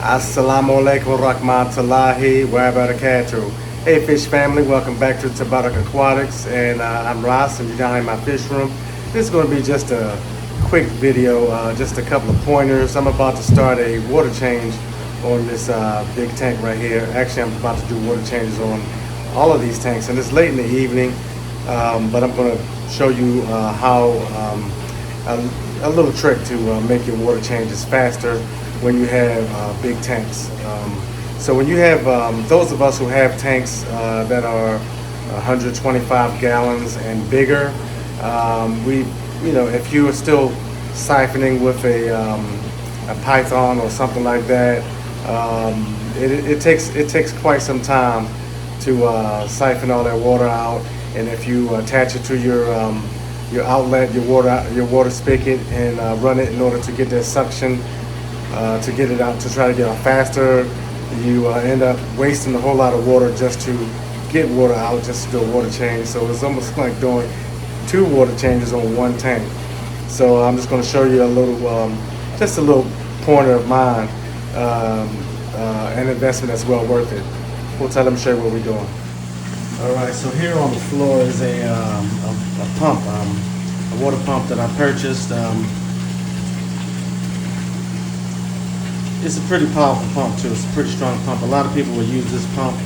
Assalamu alaikum rahmatullahi wa barakatuh. Hey fish family, welcome back to Tabarak Aquatics, and I'm Ross and you're down in my fish room. This is going to be just a quick video, just a couple of pointers. I'm about to start a water change on this big tank right here. Actually, I'm about to do water changes on all of these tanks, and it's late in the evening, but I'm going to show you how a little trick to make your water changes faster when you have big tanks. So when you have those of us who have tanks that are 125 gallons and bigger, if you are still siphoning with a python or something like that, it takes quite some time to siphon all that water out. And if you attach it to your outlet, your water spigot, and run it in order to get that suction, to get it out, to try to get out faster, you end up wasting a whole lot of water just to get water out, just to do a water change. So it's almost like doing two water changes on one tank. So I'm just going to show you just a little pointer of mine, an investment that's well worth it. We'll tell them, show you what we're doing. All right, so here on the floor is a pump, a water pump that I purchased. It's a pretty powerful pump too. It's a pretty strong pump. A lot of people will use this pump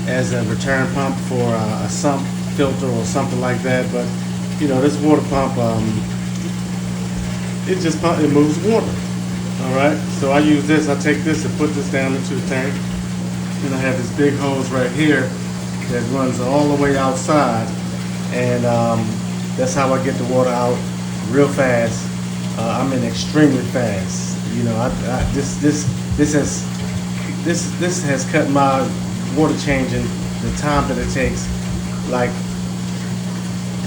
as a return pump for a sump filter or something like that. But this water pump, it moves water. All right. So I use this. I take this and put this down into the tank, and I have this big hose right here that runs all the way outside, and that's how I get the water out real fast. I mean, extremely fast. This has cut my water changing, the time that it takes, like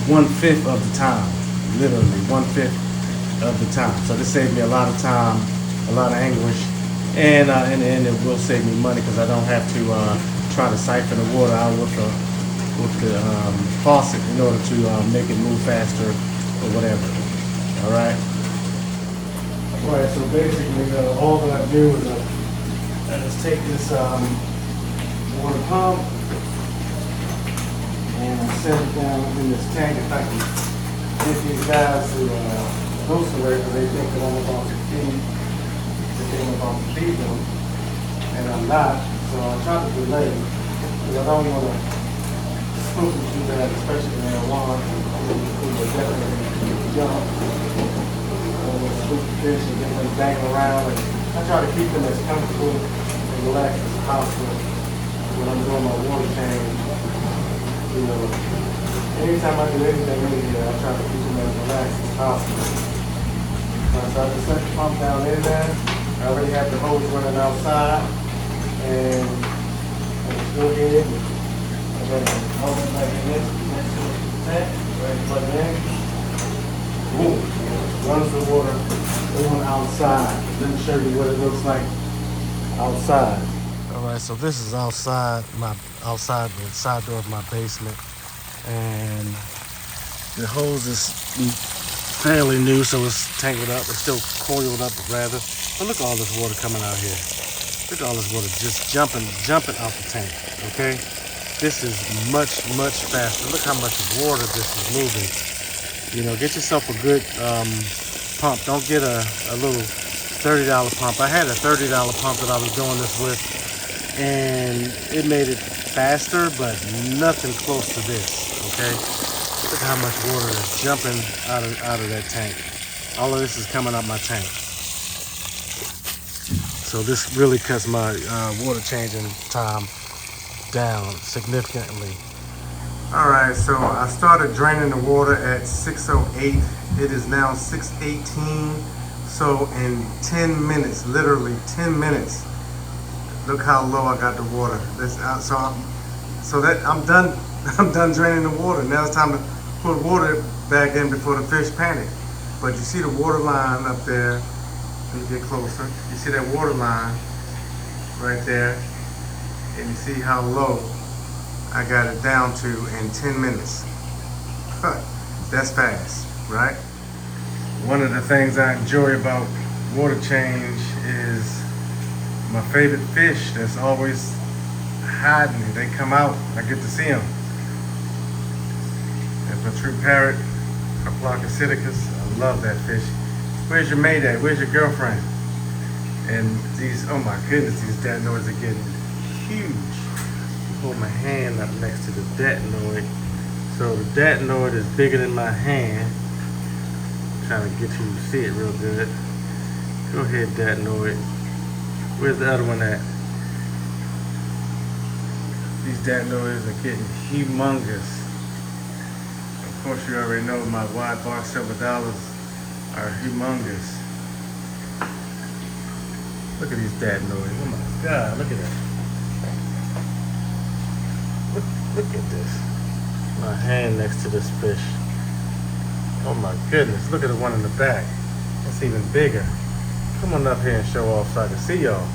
1/5 of the time, literally 1/5 of the time. So this saved me a lot of time, a lot of anguish, and it will save me money because I don't have to try to siphon the water out with the faucet in order to make it move faster or whatever. All right. Right, so basically all that I do is I just take this water pump and I set it down in this tank. If I can get these guys to go somewhere, because they think that I'm about to feed them, and I'm not. So I try to delay because I don't want to spook them too bad, especially when they're alarmed. Who will definitely jump. Spook the fish and get them banging around, and I try to keep them as comfortable and relaxed as possible when I'm doing my water change. Anytime I do anything in here, I try to keep them as relaxed as possible. So I just set the pump down in there. I already have the hose running outside, and it's still here. I'm going to hold it like this next to the tank, ready to plug it in. Boom. Runs the water on outside. Let me show you what it looks like outside. All right, so this is outside the side door of my basement, and the hose is fairly new, so it's tangled up. It's still coiled up, rather. But look at all this water coming out here. Look at all this water just jumping out the tank. Okay, this is much faster. Look how much water this is moving. Get yourself a good pump. Don't get a little $30 pump. I had a $30 pump that I was doing this with, and it made it faster, but nothing close to this. Okay, look at how much water is jumping out of that tank. All of this is coming out my tank. So this really cuts my water changing time down significantly. All right, so I started draining the water at 6:08. It is now 6:18. So in 10 minutes, literally 10 minutes, look how low I got the water. I'm done. I'm done draining the water. Now it's time to put water back in before the fish panic. But you see the water line up there. Let me get closer. You see that water line right there, and you see how low I got it down to in 10 minutes. That's fast, right? One of the things I enjoy about water change is my favorite fish that's always hiding. They come out, I get to see them. That's my true parrot, Aplocosidicus. I love that fish. Where's your mate at? Where's your girlfriend? And these, oh my goodness, these datnoids are getting huge. Hold my hand up next to the datnoid. So the datnoid is bigger than my hand. I'm trying to get you to see it real good. Go ahead, datnoid. Where's the other one at? These datnoids are getting humongous. Of course, you already know my wide bar silver dollars are humongous. Look at these datnoids. Oh my God, look at that. Look at this. My hand next to this fish. Oh my goodness, look at the one in the back. That's even bigger. Come on up here and show off so I can see y'all.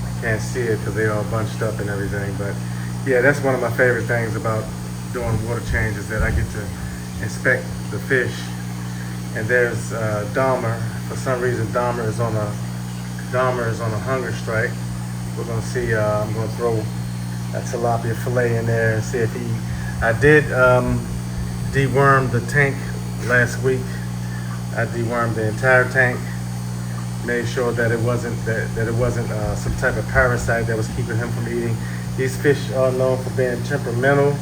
I can't see it because they're all bunched up and everything, but yeah, that's one of my favorite things about doing water changes, that I get to inspect the fish. And there's Dahmer. For some reason, Dahmer is on a hunger strike. We're gonna see. I'm gonna throw a tilapia fillet in there and see if he. I did deworm the tank last week. I dewormed the entire tank. Made sure that it wasn't some type of parasite that was keeping him from eating. These fish are known for being temperamental,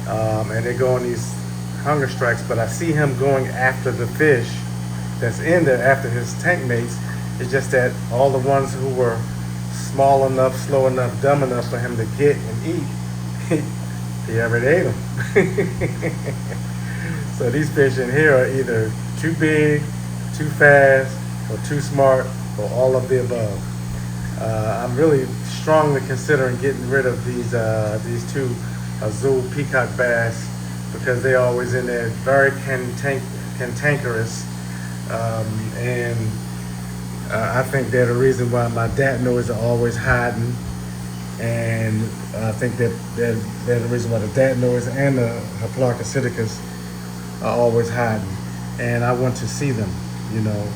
and they go on these hunger strikes. But I see him going after the fish that's in there after his tank mates. It's just that all the ones who were small enough, slow enough, dumb enough for him to get and eat, he already ate them. So these fish in here are either too big, too fast, or too smart, or all of the above. I'm really strongly considering getting rid of these two azul peacock bass, because they're always in there, very cantankerous. And I think they're the reason why my datnoids are always hiding. And I think that they're the reason why the datnoids and the Aplocosidicus are always hiding. And I want to see them. You know,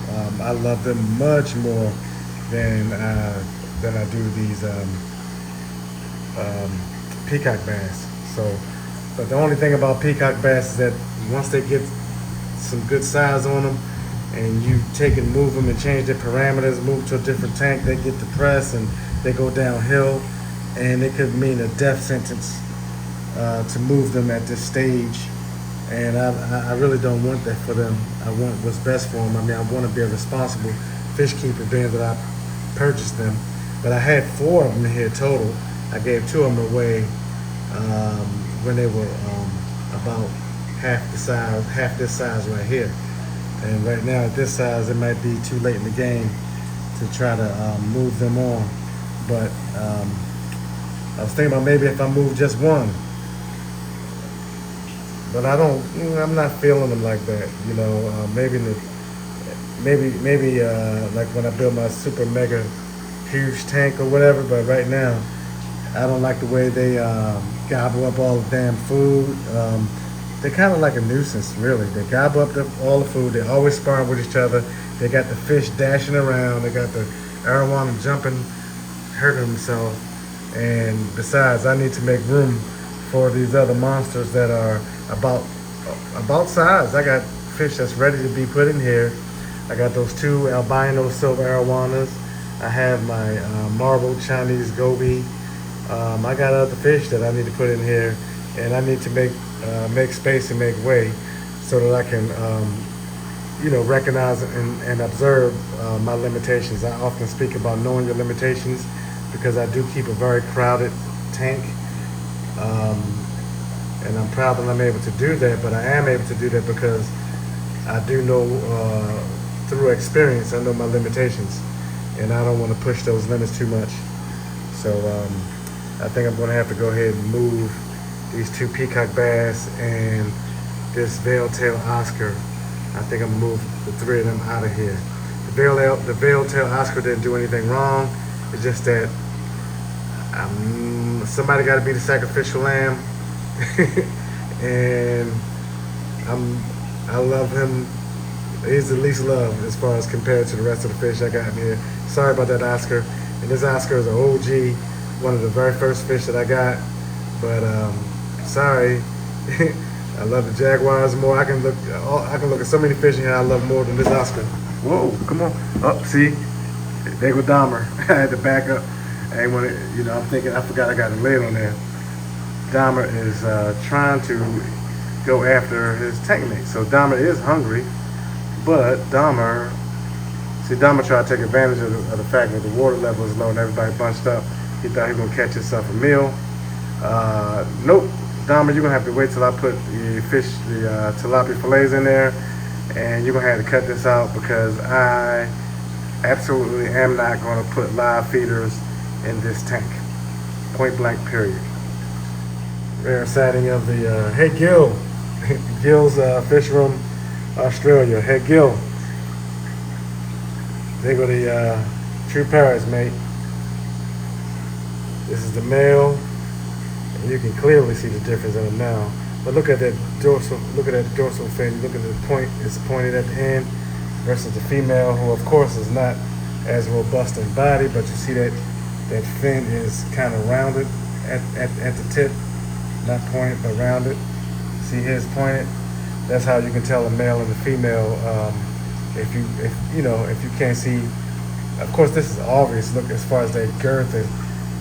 I love them much more than I do these peacock bass. So, but the only thing about peacock bass is that once they get some good size on them, and you take and move them and change their parameters, move to a different tank, they get depressed and they go downhill, and it could mean a death sentence to move them at this stage. And I really don't want that for them. I want what's best for them. I mean, I want to be a responsible fish keeper, being that I purchased them. But I had 4 of them here total. I gave 2 of them away when they were about half this size right here. And right now at this size, it might be too late in the game to try to move them on. But I was thinking about maybe if I move just one. But I'm not feeling them like that. You know, maybe like when I build my super mega huge tank or whatever. But right now, I don't like the way they gobble up all the damn food. They're kind of like a nuisance, really. They gobble up all the food. They're always sparring with each other. They got the fish dashing around. They got the arowana jumping, hurting himself. And besides, I need to make room for these other monsters that are about size. I got fish that's ready to be put in here. I got those 2 albino silver arowanas. I have my marbled Chinese goby. I got other fish that I need to put in here, and I need to make space and make way so that I can, recognize and observe my limitations. I often speak about knowing your limitations because I do keep a very crowded tank. And I'm proud that I'm able to do that, but I am able to do that because I do know through experience, I know my limitations, and I don't want to push those limits too much. So I think I'm going to have to go ahead and move these 2 peacock bass and this veil-tailed Oscar. I think I'm going to move the 3 of them out of here. The veil-tailed Oscar didn't do anything wrong. It's just that somebody got to be the sacrificial lamb. and I love him. He's the least loved as far as compared to the rest of the fish I got in here. Sorry about that Oscar. And this Oscar is an OG, one of the very first fish that I got. But sorry, I love the Jaguars more. I can look at so many fish in here I love more than this Oscar. Whoa, come on. Oh, see, there go Dahmer. I had to back up. I ain't want to, I'm thinking, I forgot I got a lid on there. Dahmer is trying to go after his tank mate. So Dahmer is hungry, but Dahmer tried to take advantage of the fact that the water level is low and everybody bunched up. He thought he was going to catch himself a meal. Nope, Dahmer, you're going to have to wait till I put the tilapia fillets in there, and you're going to have to cut this out because I absolutely am not going to put live feeders in this tank. Point blank, period. Rare sighting of the Hey Gil, Gil's Fish Room, Australia. Hey Gil, there go the true parrots, mate. This is the male, and you can clearly see the difference in them now. But look at that dorsal. Look at that dorsal fin. Look at the point. It's pointed at the end versus the female, who of course is not as robust in body, but you see that fin is kind of rounded at the tip. Not pointed, but rounded. See, here's pointed. That's how you can tell a male and a female. If you can't see, of course, this is obvious. Look, as far as that girth,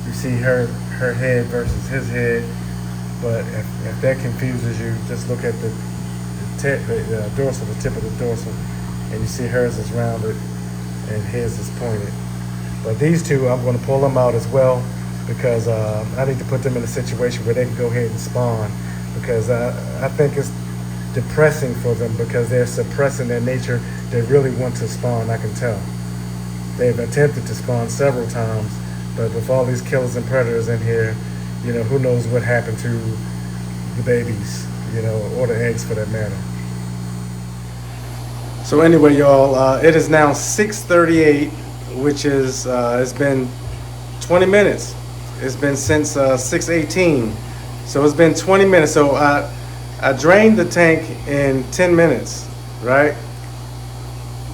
you see her head versus his head. But if that confuses you, just look at the dorsal, the tip of the dorsal, and you see hers is rounded and his is pointed. But these two, I'm going to pull them out as well, because I need to put them in a situation where they can go ahead and spawn, because I think it's depressing for them because they're suppressing their nature. They really want to spawn, I can tell. They've attempted to spawn several times, but with all these killers and predators in here, who knows what happened to the babies, or the eggs for that matter. So anyway, y'all, it is now 6:38, which is, it's been 20 minutes. It's been since 6:18, so it's been 20 minutes. So I drained the tank in 10 minutes, right?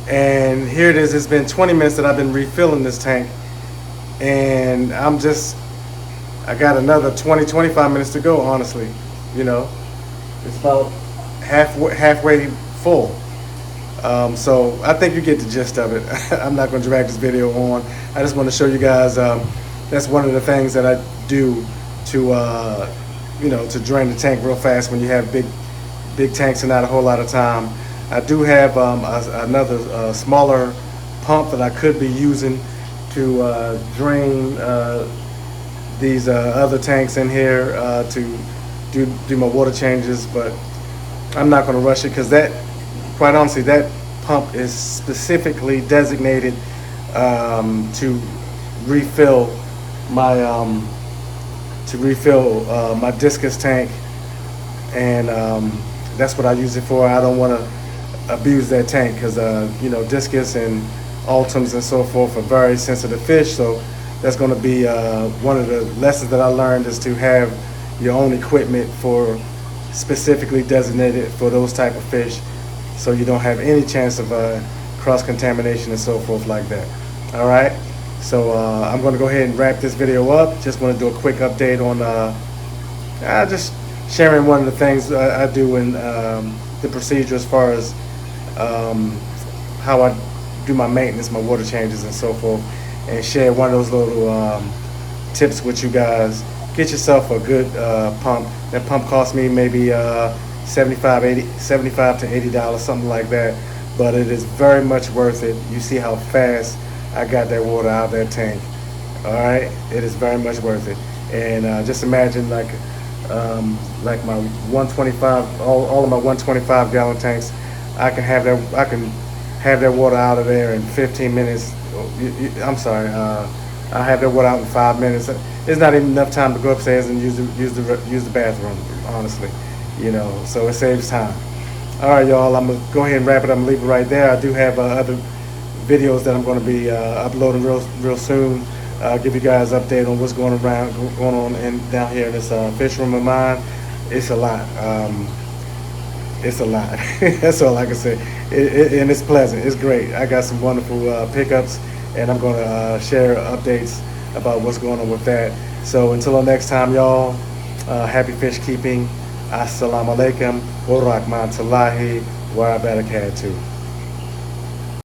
And here it is. It's been 20 minutes that I've been refilling this tank, and I got another 20-25 minutes to go. Honestly, it's about halfway full. So I think you get the gist of it. I'm not going to drag this video on. I just want to show you guys. That's one of the things that I do to drain the tank real fast when you have big tanks and not a whole lot of time. I do have another smaller pump that I could be using to drain these other tanks in here to do my water changes, but I'm not going to rush it because quite honestly, that pump is specifically designated to refill my discus tank, and that's what I use it for. I don't want to abuse that tank because discus and ultims and so forth are very sensitive fish. So that's going to be one of the lessons that I learned, is to have your own equipment for specifically designated for those type of fish, so you don't have any chance of cross-contamination and so forth like that. All right, so I'm going to go ahead and wrap this video up. Just want to do a quick update on just sharing one of the things I do in the procedure as far as how I do my maintenance, my water changes and so forth, and share one of those little tips with you guys. Get yourself a good pump. That pump cost me maybe $75 to $80, something like that, but it is very much worth it. You see how fast I got that water out of that tank. All right, it is very much worth it. And just imagine like my 125, all of my 125 gallon tanks, I can have that water out of there in 15 minutes. I'm sorry, I have that water out in 5 minutes. There's not even enough time to go upstairs and use the bathroom, honestly. So it saves time. All right, y'all, I'm gonna go ahead and wrap it up and leave it right there. I do have other videos that I'm going to be uploading real soon. I'll give you guys an update on what's going on down here in this fish room of mine. it's a lot. It's a lot. That's all I can say. And it's pleasant. It's great. I got some wonderful pickups, and I'm going to share updates about what's going on with that. So until next time, y'all, happy fish keeping. Assalamu alaikum wa rahmatullahi wa barakatuh.